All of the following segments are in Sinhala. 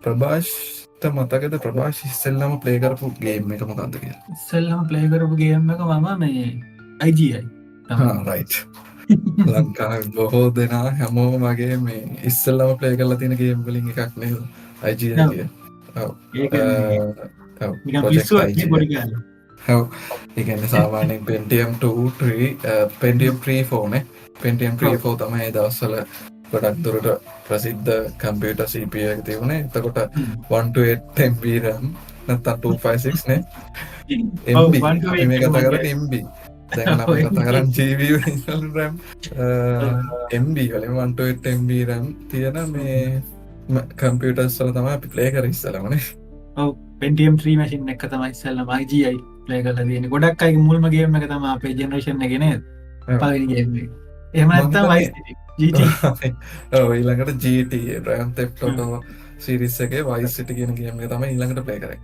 ප්‍රභාෂ්ට මතකද ප්‍රභාෂ් ඉස්සෙල්ලම ප්ලේ කරපු ගේම් එක මොකක්ද කියලා? ඉස්සෙල්ලම ප්ලේ කරපු ගේම් එක මම මේ IGI තමයි. රයිට්. ලංකාවේ බොහෝ දෙනා හැමෝම වගේ මේ ඉස්සෙල්ලම ප්ලේ කරලා තියෙන ගේම් වලින් එකක් නේද IGI ඔව්. කිය. ඔව්. ඒක මේ ඔව් නිකන් ප්‍රොජෙක්ට් පිස්සුවක් නේ IGI. පොඩි කාලේ. ඔව්. ඒ කියන්නේ සාමාන්‍යයෙන් Pentium 2 3 Pentium 3 4 නේ. Pentium 3 ඔව්. 4 තමයි ඒ දවස්වල ගොඩක් දුරට ප්‍රසිද්ධ කම්පියුටර් CPU එක තිබුණේ. එතකොට 128 MB RAM නැත්නම් 256 නේ. ඔව් MB 1 to අපි 8 මේ එක කතා මම කරන්නේ MB. දැන් අපි කතා කරන්නේ GB වලින් RAM MB වලින් 128 MB RAM තියෙන මේ කම්පියුටර්ස් වල තමයි අපි ප්ලේ කරේ ඉස්සලම නේ. ඔව් Pentium 3 මැෂින් එක තමයි ඉස්සෙල්ලම IGI ප්ලේ කරලා තියෙන්නේ. ගොඩක් අයගේ මුල්ම ගේම් එක තමයි අපේ ජෙනරේෂන් එකේ නේද? පළවෙනි ගේම් එක. එහෙම නැත්නම් Vice City GT. ඔව් ඊළඟට GT Grand Theft Auto series එකේ Vice City කියන ගේම් එක තමයි ඊළඟට ප්ලේ කරේ.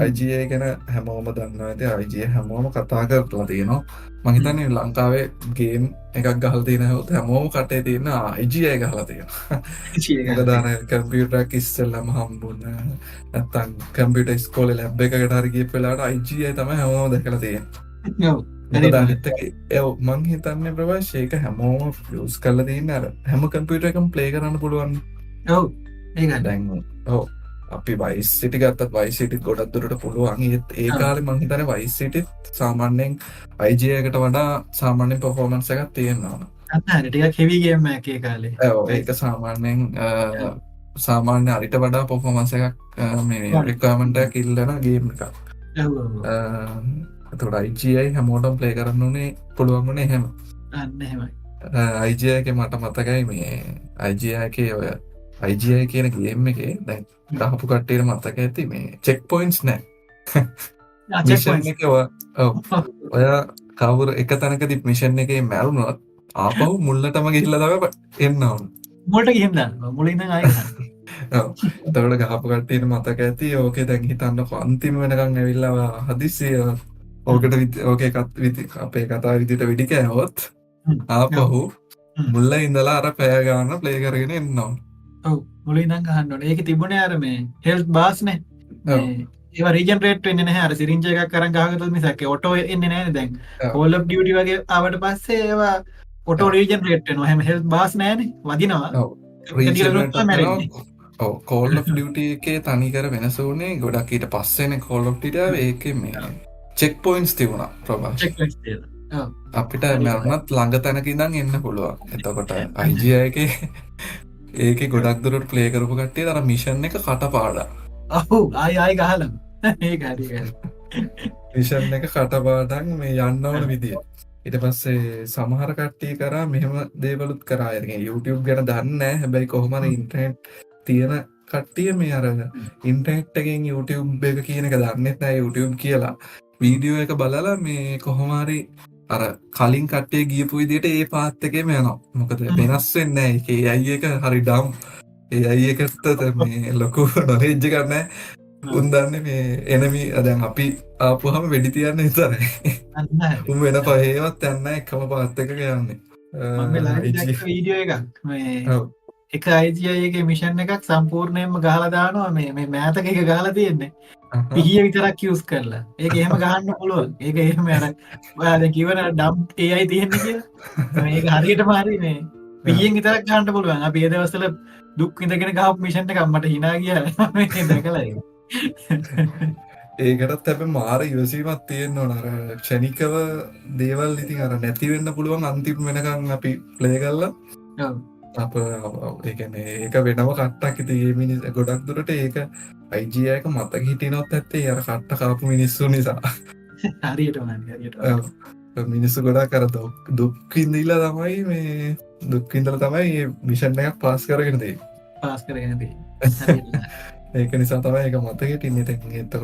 IGI ගැන හැමෝම දන්නවා ඇති. IGI හැමෝම කතා කරලා තියෙනවා. මම හිතන්නේ ලංකාවේ ගේම් එකක් ගහලා තියෙන හැමෝම කටේ තියෙන IGI ගහලා තියෙනවා. මොකද අර කම්පියුටර් එක ඉස්සෙල්ලාම හම්බුන නැත්තම් කම්පියුටර් ඉස්කෝලේ ලැබ් එකකට හරි ගියපු වෙලාවට IGI තමයි හැමෝම දැකලා තියෙන්නේ. ඔව්. මොකද අනිත් එක මං හිතන්නේ ප්‍රභාෂ් ඒක හැමෝම යූස් කරලා තියෙන්නේ අර හැම කම්පියුටර් එකම ප්ලේ කරන්න පුළුවන්. ඔව් ඒකයි. දැන් ඔව් අපි Vice City ගත්තත් Vice City ගොඩක් දුරට පුළුවන්. ඒ කාලේ මං හිතන්නේ Vice City සාමාන්‍යයෙන් IGI එකට වඩා සාමාන්‍ය performance එකක් තියෙනවා. අන්න ටිකක් heavy game එකක් ඒ කාලේ. ඔව් ඒක සාමාන්‍යයෙන් සාමාන්‍ය අරිට වඩා performance එකක් මේ requirement එකක් ඉල්ලන game එකක්. ඔව් ඔව්. එතකොට IGI හැමෝටම ප්ලේ කරන්න උනේ පුළුවන් වුණේ එහෙම. අන්න එහෙමයි. IGI එකේ මට මතකයි මේ IGI එකේ ඔය IGI කියන ගේම් එකේ දැන් ගහපු කට්ටියට මතක ඇති මේ චෙක් පොයින්ට්ස් නැහැ. මිෂන් එකේ ඔය කවුරු එක තැනකදී මිෂන් එකේ මැරුණොත් ආපහු මුල්ලටම ගිහිල්ලා තමයි එන්න ඕන. මුලට ගිහින් දාන්න. මුලින් ඉඳන් ආයෙ ගන්න. ඔව්. එතකොට ගහපු කට්ටියට මතක ඇති. ඕකේ දැන් හිතන්නකො අන්තිම වෙනකන් ඇවිල්ලා හදිස්සිය ඕකට ඕකේ අපේ කතාව විදිහට වෙඩි කෑවොත් ආපහු මුල්ල ඉඳලා අර පැය ගාන ප්ලේ කරගෙන එන්න ඕන. ඔව් මුලින් ඉඳන් ගහන්න ඕනේ. ඒකේ තිබුණේ අර මේ හෙල්ත් බාස් නේ. මේ ඒවා රීජනරේට් වෙන්නේ නැහැ. අර සිරින්ජ් එකක් අරන් ගහගත්තොත් මිසක් ඔටෝ එන්නේ නැහැ දැන්. Call of Duty වගේ ආවට පස්සේ ඒවා ඔටෝ රීජනරේට් වෙනවා. එහෙම හෙල්ත් බාස් නැහැනේ. වදිනවා. ඔව්. ඔව් Call of Duty එකේ තනිකර වෙනස උනේ ගොඩක් ඊට පස්සේනේ Call of Duty ආවේ. ඒකේ මේ චෙක් පොයින්ට්ස් තිබුණා ප්‍රභාස්. චෙක් පොයින්ට්ස් තියෙනවා. ඔව්. අපිට මරුණත් ළඟ තැනක ඉඳන් එන්න පුළුවන්. එතකොට IGI එකේ ඒකේ ගොඩක් දුරට ප්ලේ කරපු කට්ටිය අර මිෂන් එක කටපාඩම්. ඔව් ආයි ගහලා. ඒක හරි. මිෂන් එක කටපාඩම් මේ යන්න ඕන විදිය. ඊට පස්සේ සමහර කට්ටිය කරා මෙහෙම දේවලුත් කරා. يعني YouTube ගැන දන්නේ නැහැ. හැබැයි කොහොම හරි ඉන්ටර්නෙට් තියෙන කට්ටිය මේ අර ඉන්ටර්නෙට් එකෙන් YouTube එක කියන එක දන්නේ නැහැ YouTube කියලා. වීඩියෝ එක බලලා මේ කොහොම හරි අර කලින් කට්ටිය ගියපු විදිහට ඒ පාත් එකේම යනවා. මොකද වෙනස් වෙන්නේ නැහැ. ඒකේ AI එක හරි ඩම්. ඒ AI එකට මේ ලොකු නොලෙජ් එකක් නැහැ. උන් දන්නේ මේ එනමි දැන් අපි ආපුවම වෙඩි තියන්න විතරයි. උන් වෙන පහේවත් යන්නේ නැහැ එකම පාත් එකක යන්නේ. මම ළඟදී දැක්ක වීඩියෝ එකක් මේ එක IGI එකේ මිෂන් එකක් සම්පූර්ණයෙන්ම ගහලා දානවා මේ මෑතක එක ගහලා තියෙන්නේ. පිහිය විතරක් යූස් කරලා. ඒක එහෙම ගහන්න පුළුවන්. ඒක එහෙම අර ඔයා දැන් කිව්වන ඩම් AI තියෙන්නේ කියලා. මේක හරියටම හරි මේ පිහියෙන් විතරක් ගහන්න පුළුවන්. අපි ඒ දවස්වල දුක් විඳගෙන ගහපු මිෂන් එකක් මට hina ගියා මේක දැකලා ඒක. ඒකටත් හැබැයි මාර ඉවසීමක් තියෙන්න ඕන. අර ක්ෂණිකව දේවල් ඉතින් අර නැති වෙන්න පුළුවන් අන්තිම වෙනකන් අපි ප්ලේ කරලා. ඔව්. අප ඒ කියන්නේ ඒක වෙනම කට්ටක් ඉතින් මේ මිනිස් ගොඩක් දුරට ඒක IGI එක මතක හිටිනොත් ඇත්තේ අර කට්ට කාපු මිනිස්සු නිසා. හරියටම හරියට. මිනිස්සු ගොඩක් අර දුක් විඳිලා තමයි මේ දුක් විඳලා තමයි මේ මිෂන් එකක් පාස් කරගෙන තියෙන්නේ. පාස් කරගෙන තියෙන්නේ. ඒක නිසා තමයි ඒක මතක හිටින්නේ. දැන්